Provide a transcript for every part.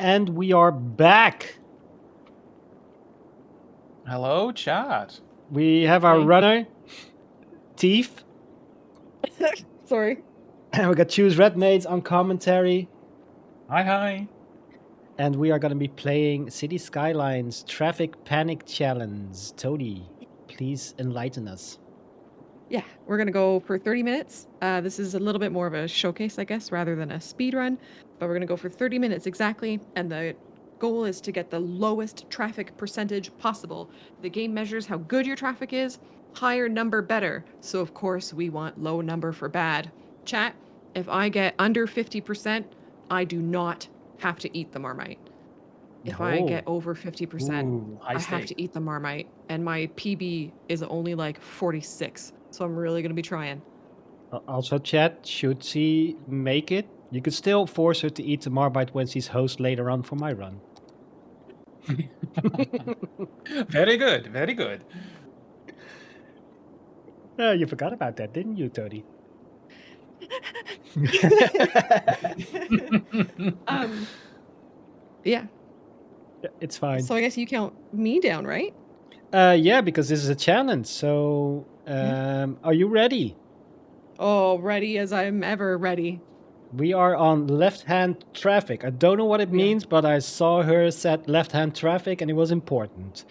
And we are back. Hello, chat. We have our Hi. runner, Thief. Sorry. And we got Choose Red Maids on commentary. Hi. And we are going to be playing City Skylines Traffic Panic Challenge. Toadie, please enlighten us. Yeah, we're gonna go for 30 minutes. This is a little bit more of a showcase, I guess, rather than a speed run. But we're gonna go for 30 minutes exactly, and the goal is to get the lowest traffic percentage possible. The game measures how good your traffic is, higher number better. So of course we want low number for bad. Chat, if I get under 50%, I do not have to eat the Marmite. If I get over 50%, Ooh, high I have stakes. to eat the Marmite, and my PB is only like 46. So I'm really gonna be trying. Also, chat, should she make it, you could still force her to eat the Marmite when she's host later on for my run. Very good, very good. You forgot about that, didn't you, Toadie? Yeah. It's fine. So I guess you count me down, right? Yeah, because this is a challenge. So, are you ready? Oh, ready as I'm ever ready. We are on left-hand traffic. I don't know what it We are. means, but I saw her set left-hand traffic and it was important.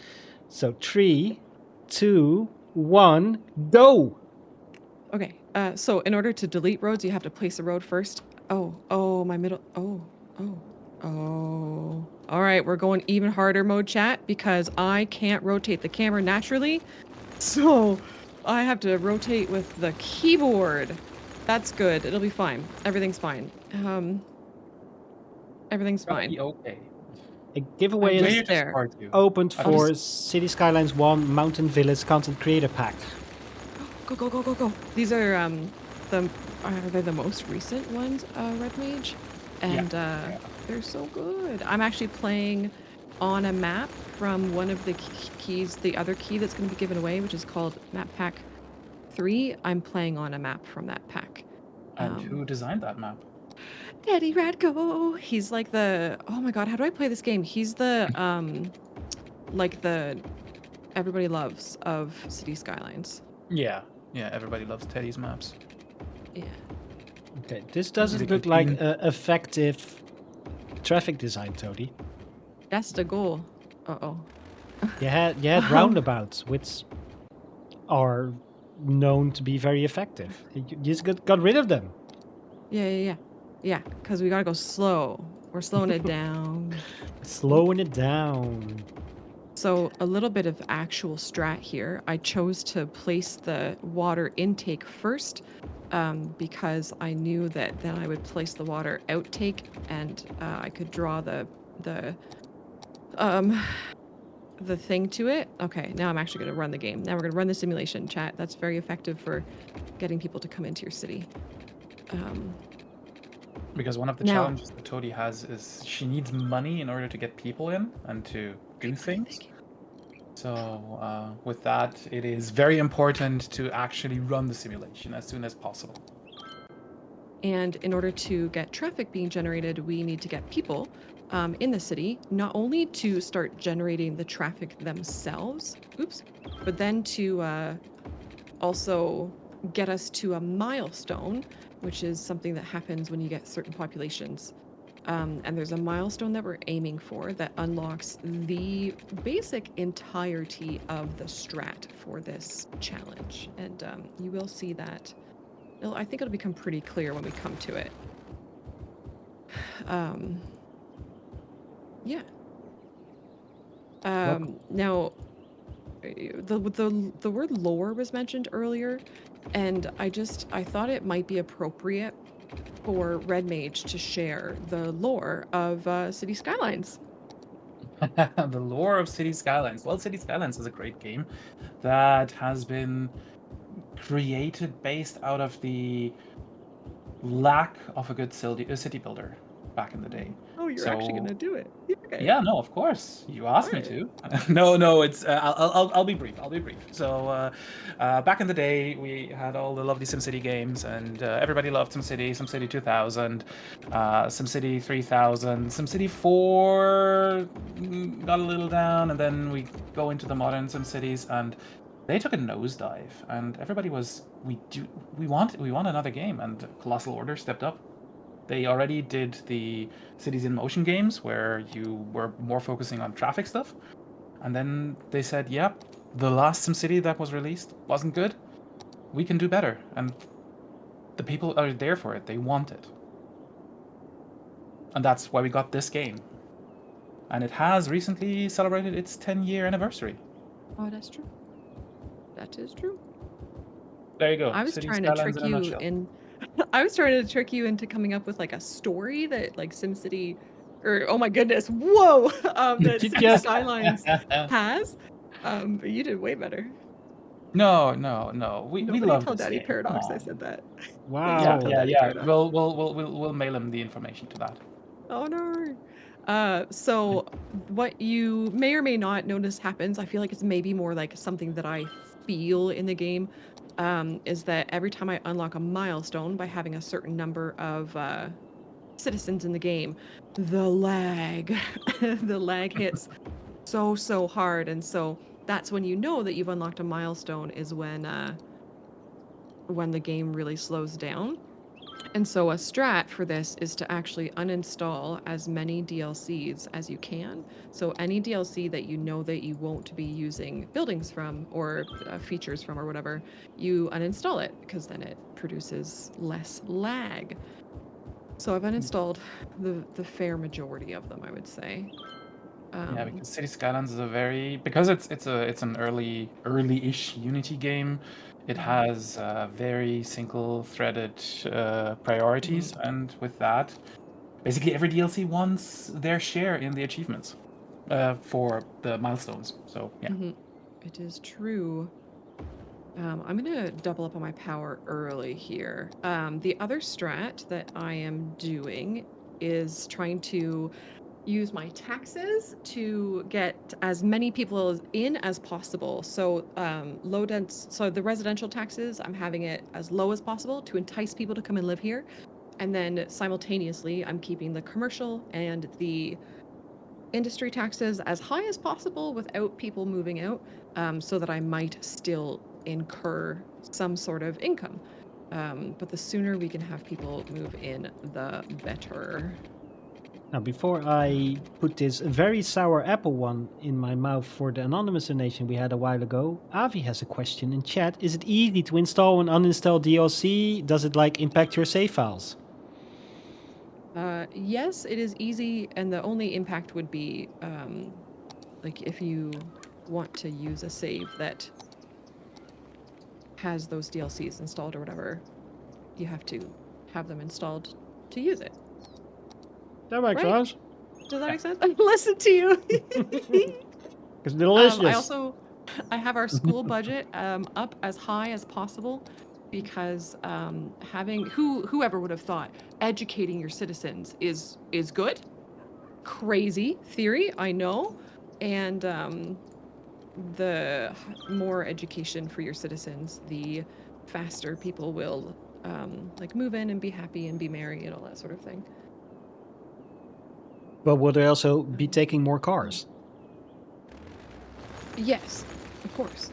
So 3, 2, 1, go! Okay. So in order to delete roads, you have to place a road first. Oh, my middle. Oh. All right, we're going even harder mode, chat, because I can't rotate the camera naturally. So I have to rotate with the keyboard. That's good. It'll be fine. Everything's fine. Everything's Gonna fine. be okay. A giveaway I'm Where is you just just there. start to. opened I for just- City Skylines 1 Mountain Village Content Creator Pack. Go. These are they're the most recent ones, Red Mage, and they're so good. I'm actually playing on a map from one of the keys, the other key that's going to be given away, which is called Map Pack 3. I'm playing on a map from that pack. And who designed that map? Daddy Radko. He's like the, oh my god, how do I play this game? He's the like the everybody loves of City Skylines. Yeah, everybody loves Teddy's maps. Yeah. Okay, this He's a doesn't good look like team. effective traffic design, Toadie. That's the goal. Uh-oh. You had roundabouts, which are known to be very effective. You just got rid of them. Yeah, because we gotta go slow. We're slowing it down. Slowing it down. So a little bit of actual strat here. I chose to place the water intake first because I knew that then I would place the water outtake and I could draw the thing to it. Okay, now I'm actually going to run the game. Now we're going to run the simulation, chat. That's very effective for getting people to come into your city. Because one of the Now- challenges that Toadie has is she needs money in order to get people in and to do things. So with that, it is very important to actually run the simulation as soon as possible. And in order to get traffic being generated, we need to get people in the city, not only to start generating the traffic themselves, but then to also get us to a milestone, which is something that happens when you get certain populations. And there's a milestone that we're aiming for that unlocks the basic entirety of the strat for this challenge. And you will see that. I think it'll become pretty clear when we come to it. Yeah. Now, the word lore was mentioned earlier, and I thought it might be appropriate for Red Mage to share the lore of City Skylines. The lore of City Skylines. Well, City Skylines is a great game that has been created based out of the lack of a good city builder. back in the day. Oh, you're actually So- gonna do it. Okay. Yeah, no, of course. You asked me to. No, it's. I'll be brief. So, back in the day, we had all the lovely SimCity games, and everybody loved SimCity, SimCity 2000, SimCity 3000, SimCity 4 got a little down, and then we go into the modern SimCities, and they took a nosedive, and everybody was, we want another game, and Colossal Order stepped up. They already did the Cities in Motion games where you were more focusing on traffic stuff. And then they said, yep, the last SimCity that was released wasn't good. We can do better. And the people are there for it. They want it. And that's why we got this game. And it has recently celebrated its 10-year anniversary. Oh, that's true. That is true. There you go. I was Cities trying to Skylines trick in a you nutshell. in. I was trying to trick you into coming up with like a story that like SimCity, or oh my goodness, whoa, that You City just- Skylines has. But you did way better. No. We Nobody love told this Daddy game. Paradox Come I on. said that. Wow. Tell Yeah. Daddy Paradox. We'll mail him the information to that. Oh no. So what you may or may not notice happens, I feel like it's maybe more like something that I feel in the game, is that every time I unlock a milestone by having a certain number of citizens in the game, the lag, the lag hits so hard, and so that's when you know that you've unlocked a milestone is when the game really slows down. And so a strat for this is to actually uninstall as many DLCs as you can. So any DLC that you know that you won't be using buildings from or features from or whatever, you uninstall it because then it produces less lag. So I've uninstalled the fair majority of them, I would say. Yeah, because City Skylines is because it's an early-ish Unity game. It has very single-threaded priorities, and with that, basically every DLC wants their share in the achievements for the milestones. So yeah. It is true. I'm gonna double up on my power early here. The other strat that I am doing is trying to use my taxes to get as many people in as possible. So so the residential taxes, I'm having it as low as possible to entice people to come and live here. And then simultaneously, I'm keeping the commercial and the industry taxes as high as possible without people moving out, so that I might still incur some sort of income. But the sooner we can have people move in, the better. Now, before I put this very sour apple one in my mouth for the anonymous donation we had a while ago, Avi has a question in chat. Is it easy to install and uninstall DLC? Does it like impact your save files? Yes, it is easy, and the only impact would be like if you want to use a save that has those DLCs installed or whatever, you have to have them installed to use it. That makes Right. sense. Does that make sense? Listen to you. It's delicious. I have our school budget up as high as possible because having whoever would have thought educating your citizens is good. Crazy theory, I know, and the more education for your citizens, the faster people will like move in and be happy and be merry and all that sort of thing. But will they also be taking more cars? Yes, of course.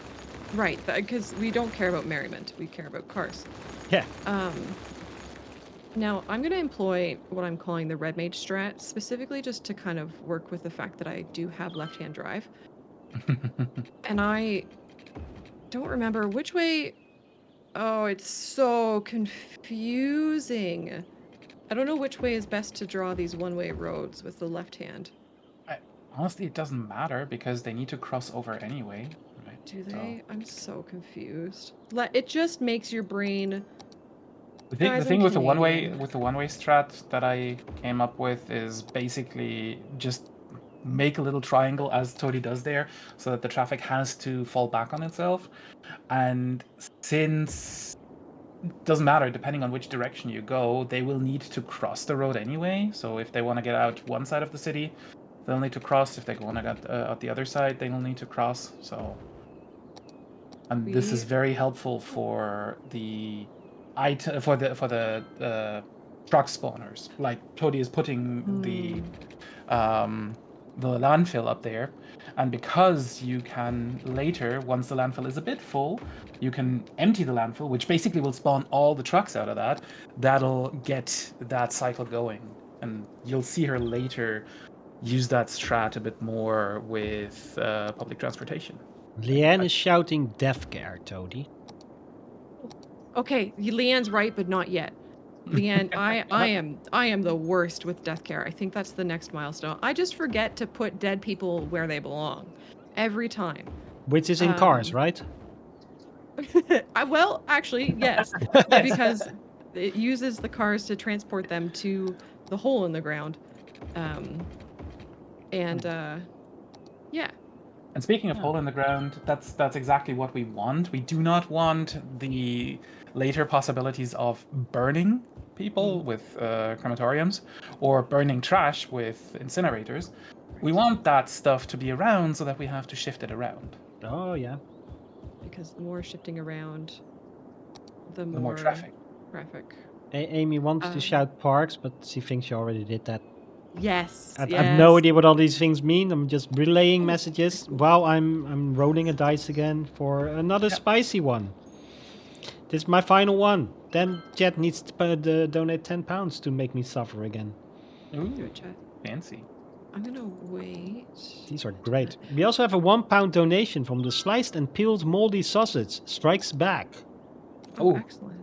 Right, because we don't care about merriment, we care about cars. Yeah. Now, I'm going to employ what I'm calling the red mage strat, specifically just to kind of work with the fact that I do have left-hand drive. And I don't remember which way... Oh, it's so confusing. I don't know which way is best to draw these one-way roads with the left hand. Honestly, it doesn't matter because they need to cross over anyway. Right? Do they? I'm so confused. It just makes your brain... The Guys, thing I'm with the Canadian. one-way strat that I came up with is basically just make a little triangle as ToadieZzz there, so that the traffic has to fall back on itself. And since doesn't matter, depending on which direction you go, they will need to cross the road anyway. So if they want to get out one side of the city, they'll need to cross. If they want to get out the other side, they'll need to cross. So, and this is very helpful for the truck spawners. Like Toadie is putting the landfill up there, and because you can later, once the landfill is a bit full, you can empty the landfill, which basically will spawn all the trucks out of that. That'll get that cycle going, and you'll see her later use that strat a bit more with public transportation. Leanne is shouting death care, Toadie. Okay, Leanne's right, but not yet. Leanne, I am the worst with death care. I think that's the next milestone. I just forget to put dead people where they belong every time. Which is in cars, right? Well, actually, yes, because it uses the cars to transport them to the hole in the ground. Yeah. And speaking of hole in the ground, that's exactly what we want. We do not want the later possibilities of burning people with crematoriums or burning trash with incinerators. We want that stuff to be around so that we have to shift it around. Oh, yeah. Because the more shifting around, the The more more traffic. Amy wants to shout parks, but she thinks she already did that. Yes. I have no idea what all these things mean. I'm just relaying messages. Wow, I'm rolling a dice again for another spicy one. This is my final one. Then Chet needs to donate £10 to make me suffer again. Ooh, Do it, chat. fancy. I'm gonna wait. These are great. We also have a £1 donation from the Sliced and Peeled Moldy Sausage Strikes Back. Oh, Oh. excellent.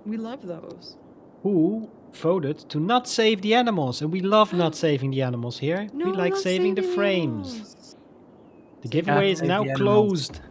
We love those. Who voted to not save the animals, and we love not saving the animals here. No, we like not saving the frames. animals. The giveaway is Save now the animals. closed.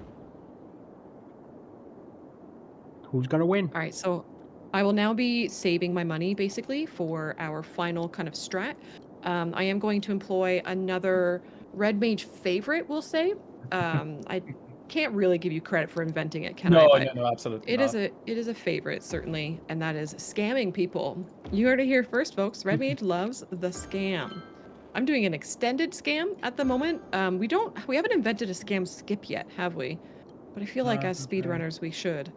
Who's gonna win? All right, so I will now be saving my money basically for our final kind of strat. I am going to employ another red mage favorite, we'll say. I can't really give you credit for inventing it, can I? But No, absolutely it not. is a favorite certainly, and that is scamming people. You heard it here first, folks. Red mage loves the scam. I'm doing an extended scam at the moment. We haven't invented a scam skip yet, have we? But I feel like as speedrunners we should.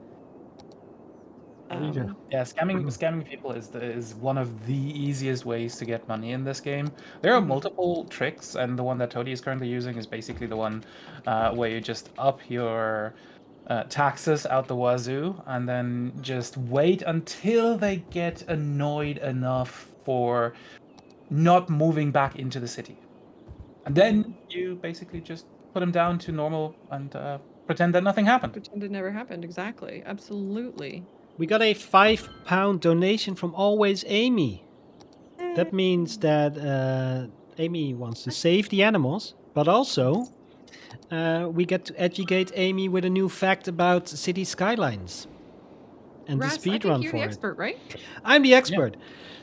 Yeah, scamming people is one of the easiest ways to get money in this game. There are multiple tricks, and the one that Toadie is currently using is basically the one where you just up your taxes out the wazoo, and then just wait until they get annoyed enough for not moving back into the city, and then you basically just put them down to normal and pretend that nothing happened. Pretend it never happened. Exactly. Absolutely. We got a £5 donation from Always Amy. That means that Amy wants to save the animals, but also we get to educate Amy with a new fact about city skylines and Rhass, the I think speedrun you're for the it. expert, right? I'm the expert.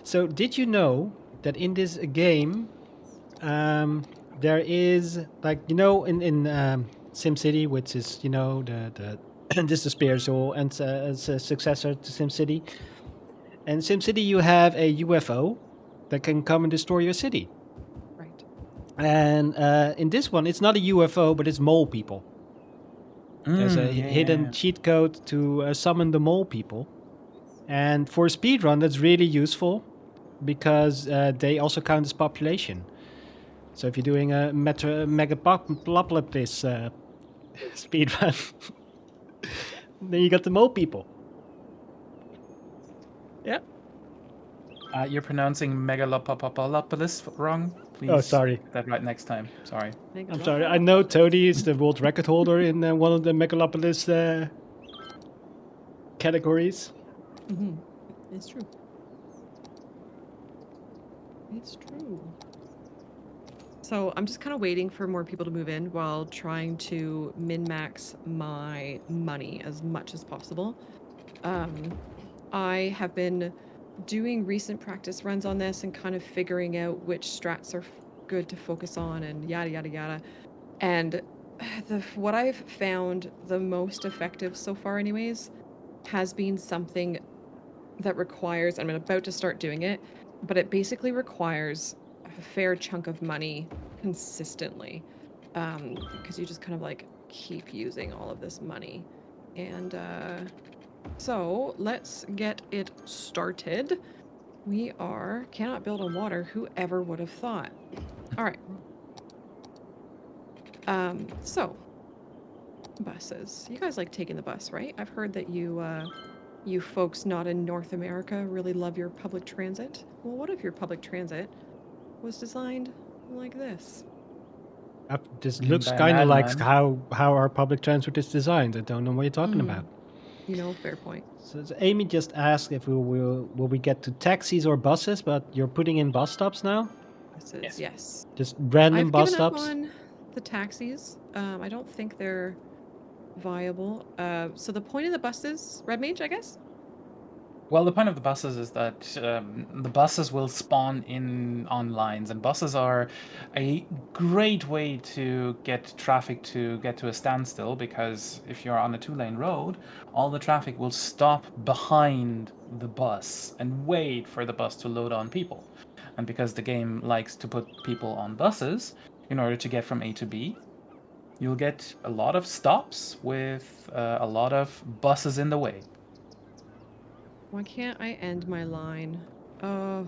So did you know that in this game there is, like, you know, in SimCity, which is, you know, the this is the spiritual and as a successor to SimCity. And SimCity, you have a UFO that can come and destroy your city. Right. And in this one, it's not a UFO, but it's mole people. There's a hidden cheat code to summon the mole people. And for speedrun, that's really useful because they also count as population. So if you're doing a megapopulous speedrun, then you got the mole people. Yep. You're pronouncing Megalopolis wrong. Please. Oh, sorry. Get that right next time. Sorry. I'm sorry. I know Toadie is the world record holder in one of the Megalopolis categories. Mm-hmm. It's true. It's true. So I'm just kind of waiting for more people to move in while trying to min-max my money as much as possible. I have been doing recent practice runs on this and kind of figuring out which strats are good to focus on and yada yada yada. And what I've found the most effective so far anyways has been something that requires, I'm about to start doing it, but it basically requires a fair chunk of money consistently. Because you just kind of like keep using all of this money. And so let's get it started. We cannot build on water. Whoever would have thought? All right. So buses. You guys like taking the bus, right? I've heard that you folks not in North America really love your public transit. Well, what if your public transit was designed like this? This looks By a kind of like madman. how our public transport is designed. I don't know what you're talking about. You know, fair point. So Amy just asked if will we get to taxis or buses, but you're putting in bus stops now? Buses, yes. Just random I've bus given up stops? on the taxis. I don't think they're viable. So the point of the buses, Red Mage, I guess? Well, the point of the buses is that the buses will spawn in on lines, and buses are a great way to get traffic to get to a standstill, because if you're on a two-lane road, all the traffic will stop behind the bus and wait for the bus to load on people. And because the game likes to put people on buses in order to get from A to B, you'll get a lot of stops with a lot of buses in the way. Why can't I end my line? Oh,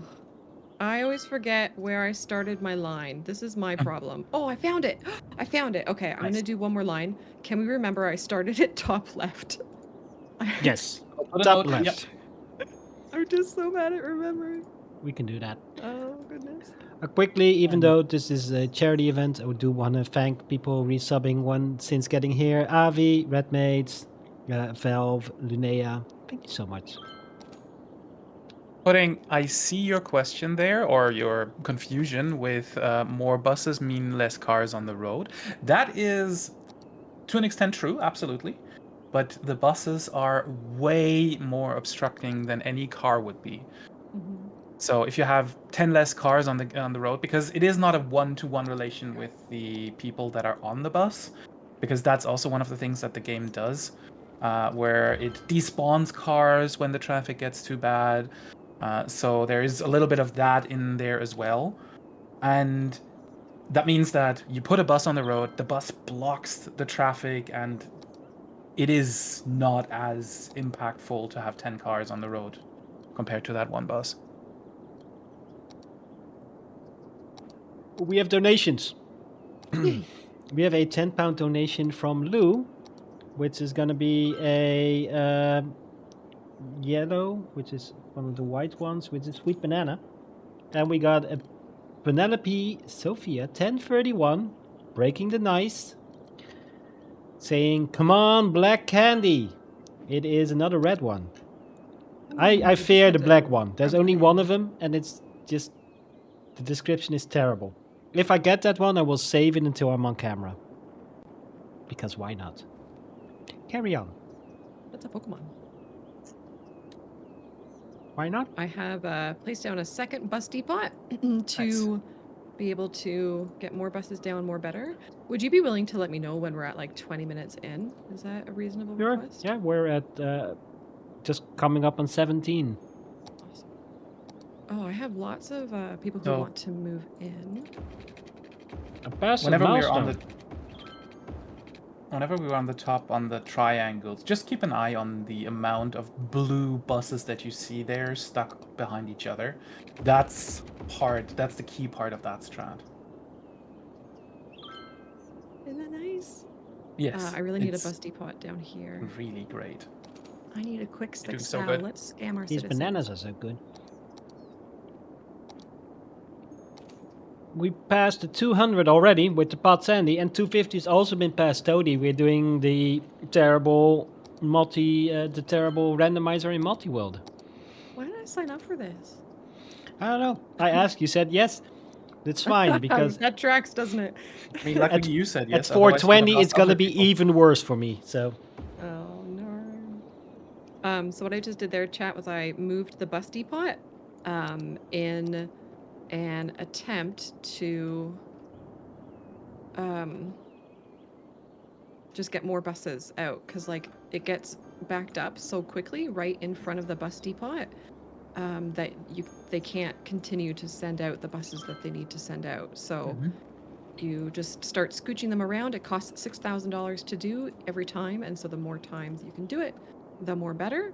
I always forget where I started my line. This is my problem. Oh, I found it. I found it. Okay, I'm Nice. gonna do one more line. Can we remember I started at top left? Yes. I'll put a Top note, yep. left. I'm just so bad at remembering. We can do that. Oh, goodness. Quickly, even though this is a charity event, I do want to thank people resubbing one since getting here. Avi, Redmates, Valve, Lunea. Thank you so much. I see your question there, or your confusion with more buses mean less cars on the road. That is, to an extent, true, absolutely. But the buses are way more obstructing than any car would be. Mhm. So if you have 10 less cars on the road, because it is not a one-to-one relation with the people that are on the bus, because that's also one of the things that the game does, where it despawns cars when the traffic gets too bad. So there is a little bit of that in there as well. And that means that you put a bus on the road, the bus blocks the traffic, and it is not as impactful to have 10 cars on the road compared to that one bus. We have donations. Yay. We have a £10 donation from Lou, which is going to be a yellow, which is one of the white ones, which is sweet banana. And we got a Penelope Sophia 1031 breaking the nice, saying, "Come on, black candy." It is another red one. I fear the black one. There's only one of them, and it's just the description is terrible. If I get that one, I will save it until I'm on camera. Because why not? Carry on. That's a Pokemon. Why not? I have placed down a second bus depot to be able to get more buses down more better. Would you be willing to let me know when we're at like 20 minutes in? Is that a reasonable Sure. request? Yeah, we're at just coming up on 17. Awesome. Oh, I have lots of people who So- want to move in. A passive Whenever we are milestone. on the Whenever we were on the top on the triangles, just keep an eye on the amount of blue buses that you see there stuck behind each other. That's the key part of that strat. Isn't that nice? Yes. I really need a it's bus depot down here. really great. I need a quick You're doing stick so sal. good. Let's scam our These citizens. bananas are so good. We passed the 200 already with the Pot Sandy, and 250 has also been passed Toadie. We're doing the terrible the terrible randomizer in multi-world. Why did I sign up for this? I don't know. I asked, you said yes. It's fine because that tracks, doesn't it? I mean, luckily At- you said at yes. otherwise you would have 420 asked it's gonna other be people. even worse for me. So Oh no. So what I just did there, chat, was I moved the bus depot in an attempt to just get more buses out, because like it gets backed up so quickly right in front of the bus depot that they can't continue to send out the buses that they need to send out. So you just start scooching them around. It costs $6,000 to do every time, and so the more times you can do it, the more better.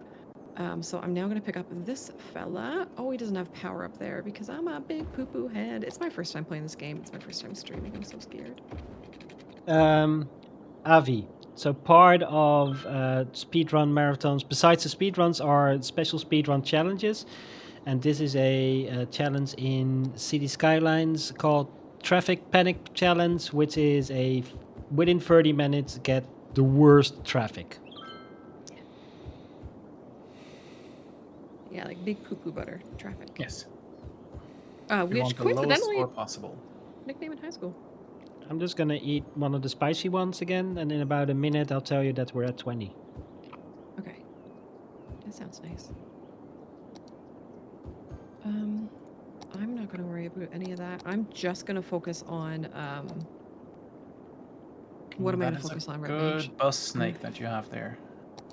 So I'm now going to pick up this fella. Oh, he doesn't have power up there because I'm a big poo-poo head. It's my first time playing this game. It's my first time streaming. I'm so scared. Avi. So part of speedrun marathons, besides the speedruns, are special speedrun challenges. And this is a challenge in City Skylines called Traffic Panic Challenge, which is within 30 minutes get the worst traffic. Yeah, like big poo-poo butter traffic. Yes. Which We want the lowest coincidentally, score possible. nickname in high school. I'm just gonna eat one of the spicy ones again, and in about a minute I'll tell you that we're at 20. Okay. That sounds nice. I'm not going to worry about any of that. I'm just going to focus on what am I going to focus on right now? Good bus snake that you have there.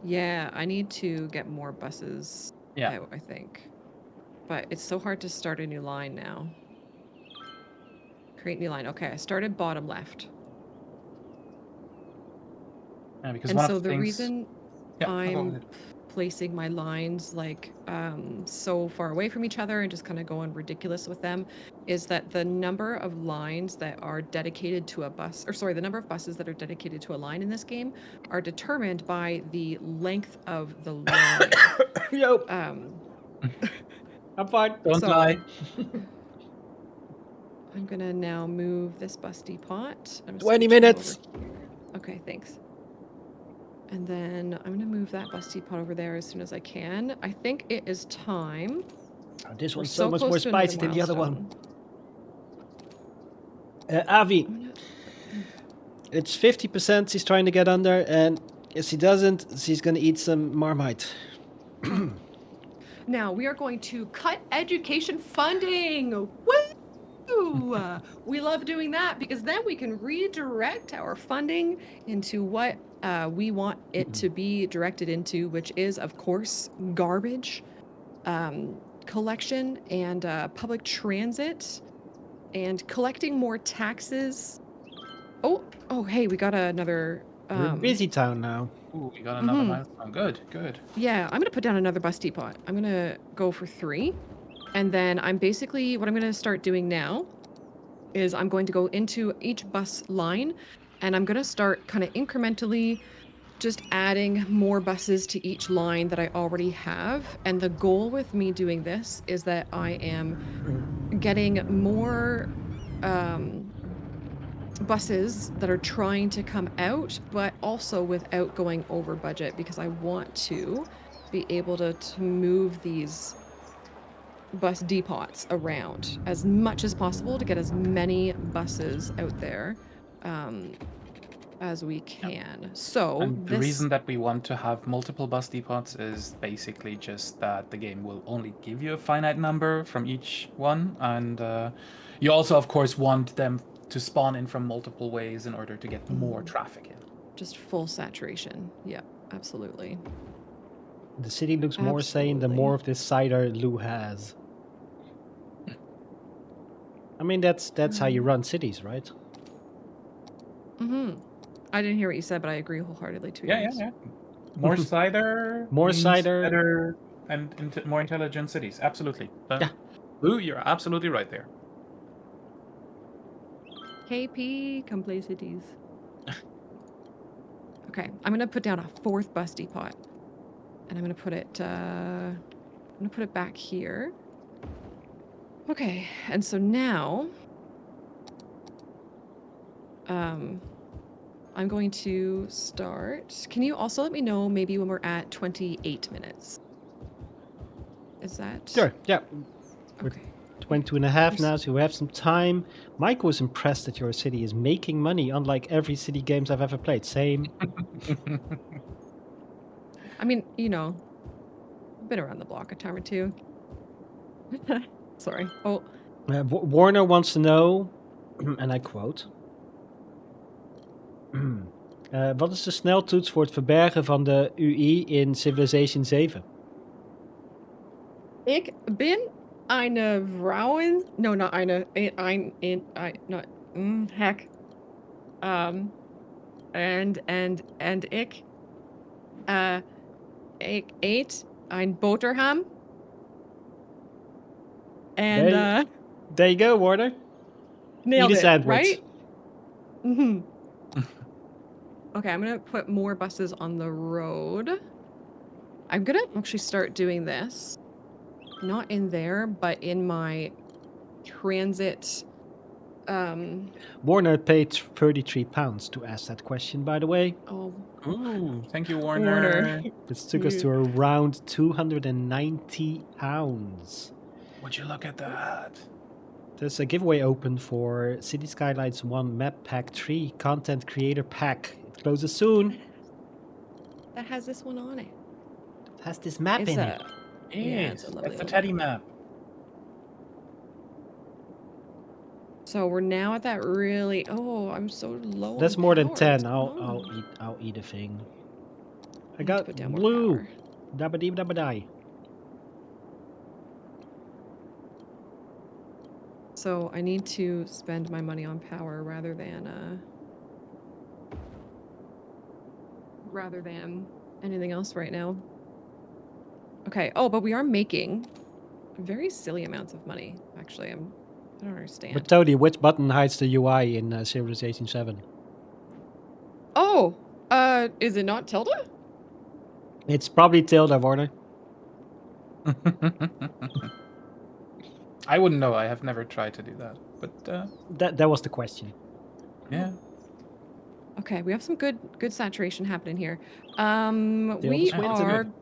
Yeah, I need to get more buses Yeah. out, I think. But it's so hard to start a new line now. Create new line. Okay, I started bottom left. Yeah, because And one so of the the things... reason Yeah, go I'm ahead. placing my lines like so far away from each other and just kind of going ridiculous with them is that the number of lines that are dedicated to a bus, or sorry, the number of buses that are dedicated to a line in this game are determined by the length of the line. Yo, I'm fine. Don't lie. I'm gonna now move this bus depot. I'm 20 scooching minutes. over here. Okay, thanks. And then I'm gonna move that bus depot over there as soon as I can. I think it is time. Oh, this We're one's so much close more to another spicy than the other one. milestone. Avi, I'm gonna- it's 50%. She's trying to get under, and if she doesn't, she's gonna eat some Marmite. Now we are going to cut education funding. Woo! We love doing that because then we can redirect our funding into what we want it to be directed into, which is, of course, garbage collection and public transit and collecting more taxes. Oh, hey, we got another. We're in busy town now. Ooh, we got another milestone. Good, good. Yeah, I'm gonna put down another bus depot. I'm gonna go for 3. And then I'm basically, what I'm gonna start doing now is I'm going to go into each bus line and I'm gonna start kind of incrementally just adding more buses to each line that I already have. And the goal with me doing this is that I am getting more buses that are trying to come out, but also without going over budget, because I want to be able to move these bus depots around as much as possible to get as many buses out there as we can. So And the reason that we want to have multiple bus depots is basically just that the game will only give you a finite number from each one, and you also, of course, want them to spawn in from multiple ways in order to get more traffic in. Just full saturation. Yeah, absolutely. The city looks more sane the more of this cider Lou has. I mean, that's how you run cities, right? I didn't hear what you said, but I agree wholeheartedly to Yeah. More cider. More means cider. Better and more intelligent cities. Absolutely. Yeah. Lou, you're absolutely right there. KP, come play cities. Okay, I'm gonna put down a 4th bus depot, and I'm gonna put it back here. Okay, and so now, I'm going to start. Can you also let me know maybe when we're at 28 minutes? Is that Sure. Yeah. okay? 22 and a half now, so we have some time. Mike was impressed that your city is making money, unlike every city games I've ever played. Same. I mean, you know, I've been around the block a time or two. Sorry. Oh. Warner wants to know, and I quote, Wat is de sneltoets voor het verbergen van de UI in Civilization 7? Ik bin eine Vrouwen. No, not eine. Not. Heck. And ik. Ik ate ein Boterham. And There you go, Warner. nailed Eat a it, sandwich. right? Mm-hmm. Okay, I'm gonna put more buses on the road. I'm gonna actually start doing this. Not in there, but in my transit. Warner paid £33 to ask that question, by the way. Oh, Ooh, thank you, Warner. This took us to around £290. Would you look at that? There's a giveaway open for City Skylines 1 Map Pack 3 Content Creator Pack. It closes soon. that has this one on it. It has this map It's in a it. Yeah, it's a Yes, lovely that's the old Teddy map. So we're now at that really. Oh, I'm so low. That's on more than power. 10. What's I'll going on? I'll eat a thing. I need to got put down more blue. power. Dabba-dee dabba-die. So I need to spend my money on power rather than anything else right now. Okay. Oh, but we are making very silly amounts of money. Actually, I don't understand. But Toadie, which button hides the UI in Civilization 7? Oh, is it not tilde? It's probably tilde, Warner. I wouldn't know. I have never tried to do that. But That was the question. yeah. Okay, we have some good saturation happening here. The We other ones are are good.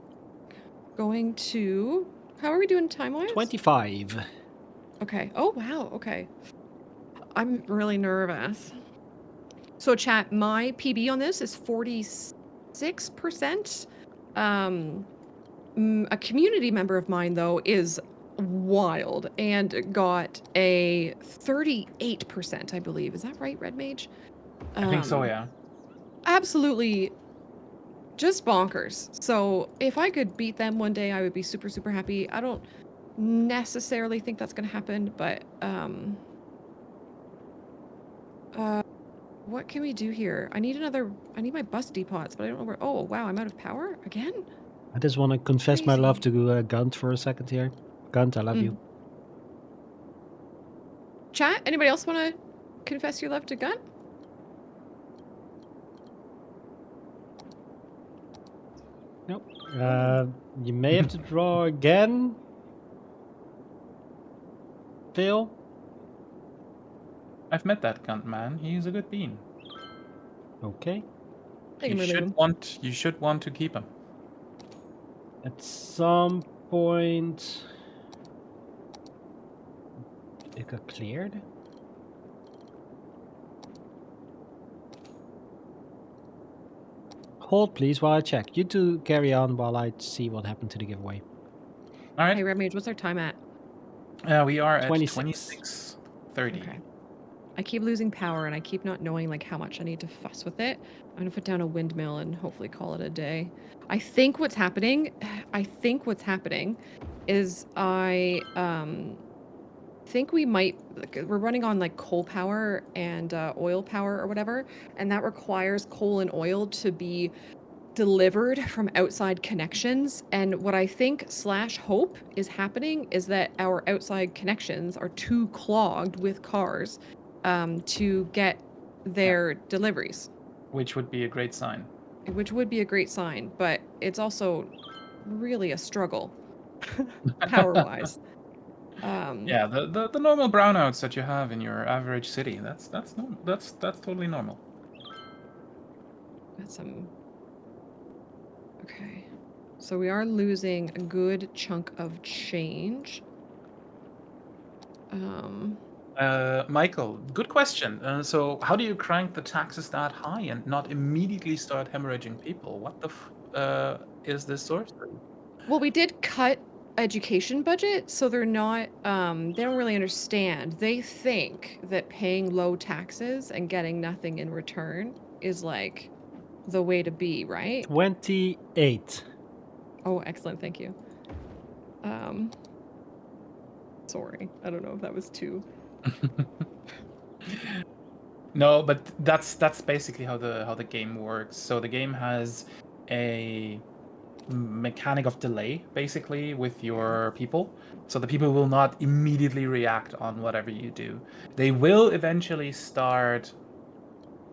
going to. How are we doing time-wise? 25. Okay. Oh wow. Okay. I'm really nervous. So chat, my PB on this is 46%. A community member of mine though is wild and got a 38%, I believe. Is that right, Red Mage? I think so, yeah. Absolutely just bonkers. So if I could beat them one day, I would be super, super happy. I don't necessarily think that's going to happen, but what can we do here? I need my bus depots, but I don't know where. Oh, wow, I'm out of power again? I just want to confess my love Crazy. to Gunt for a second here. Gunt, I love you. Chat, anybody else want to confess your love to Gun? Nope. You may have to draw again. Phil? I've met that cunt man. He's a good bean. Okay. Take him or leave him. You should want to keep him. At some point... It got cleared? Hold please while I check. You two carry on while I see what happened to the giveaway. All right. Hey, Red Mage, what's our time at? We are at 26. 26:30. Okay. I keep losing power and I keep not knowing like how much I need to fuss with it. I'm gonna put down a windmill and hopefully call it a day. I think what's happening is I think we might we're running on like coal power and oil power or whatever, and that requires coal and oil to be delivered from outside connections. And what I think / hope is happening is that our outside connections are too clogged with cars to get their deliveries. Which would be a great sign. Which would be a great sign, but it's also really a struggle power-wise. Yeah, the normal brownouts that you have in your average city, that's totally normal. Got some. Okay, so we are losing a good chunk of change. Michael, good question. So how do you crank the taxes that high and not immediately start hemorrhaging people? What the is this sorcery? Well, we did cut education budget, so they're not they don't really understand. They think that paying low taxes and getting nothing in return is like the way to be, right? 28. Oh, excellent. Thank you. Sorry. I don't know if that was too. No, but that's basically how the game works. So the game has a mechanic of delay, basically, with your people. So the people will not immediately react on whatever you do. They will eventually start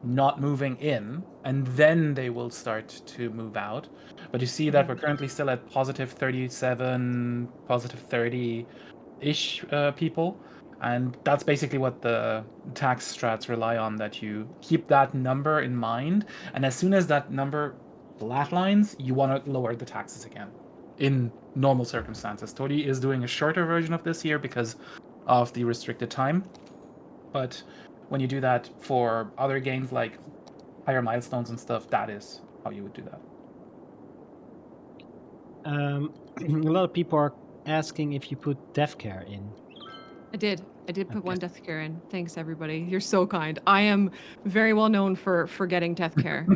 not moving in, and then they will start to move out. But you see that we're currently still at positive 37, positive 30-ish people. And that's basically what the tax strats rely on, that you keep that number in mind. And as soon as that number flatlines, you want to lower the taxes again in normal circumstances. Toadie is doing a shorter version of this here because of the restricted time. But when you do that for other games like higher milestones and stuff, that is how you would do that. A lot of people are asking if you put death care in. I did put one death care in. Thanks, everybody. You're so kind. I am very well known for getting death care.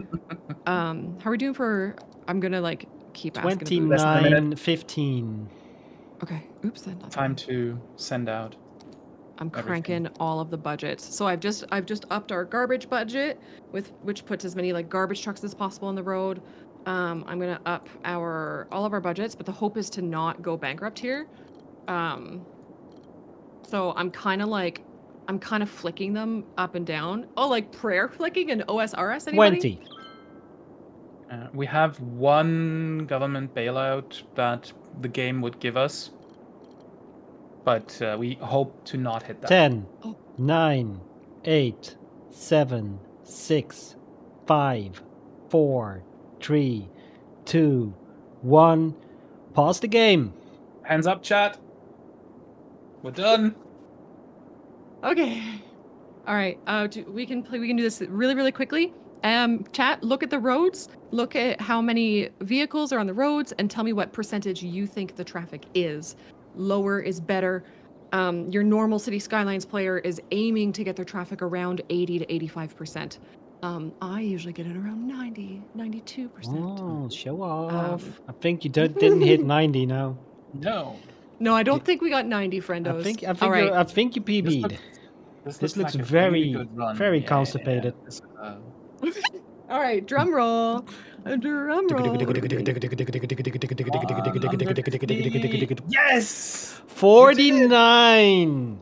How are we doing for? I'm gonna like keep asking. Less than a minute. 29:15. Okay. Oops. That's not Time bad. to send out. I'm everything. cranking all of the budgets. So I've just upped our garbage budget, which puts as many like garbage trucks as possible on the road. I'm gonna up all of our budgets, but the hope is to not go bankrupt here. So I'm kind of flicking them up and down. Oh, like prayer flicking and OSRS, anybody? 20. We have one government bailout that the game would give us, but we hope to not hit that. 10, Oh. 9, 8, 7, 6, 5, 4, 3, 2, 1. Pause the game. Hands up, chat. We're done. Okay. All right. We can do this really, really quickly. Chat, look at the roads. Look at how many vehicles are on the roads, and tell me what percentage you think the traffic is. Lower is better. Your normal City Skylines player is aiming to get their traffic around 80 to 85%. I usually get it around 90, 92%. Oh, show off. I think you didn't hit 90 now. No. No, I don't think we got 90, friendos. All right. I think you PB'd. This looks like a very, really good run. very constipated. All right, drum roll. Drum roll. Yes! 49!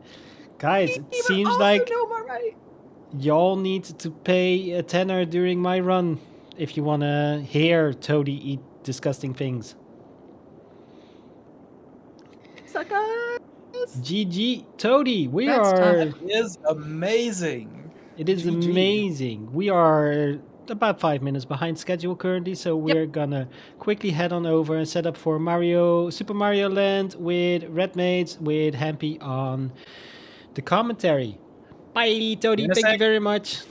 Guys, it seems like Right. y'all need to pay a tenner during my run if you want to hear Toadie eat disgusting things. Suckers! GG, Toadie, That's tough. It is amazing. It is GG. amazing. We are about 5 minutes behind schedule currently, so we're gonna quickly head on over and set up for Super Mario Land with Red Mates with Hampy on the commentary. Bye, Toadie. Thank you very much.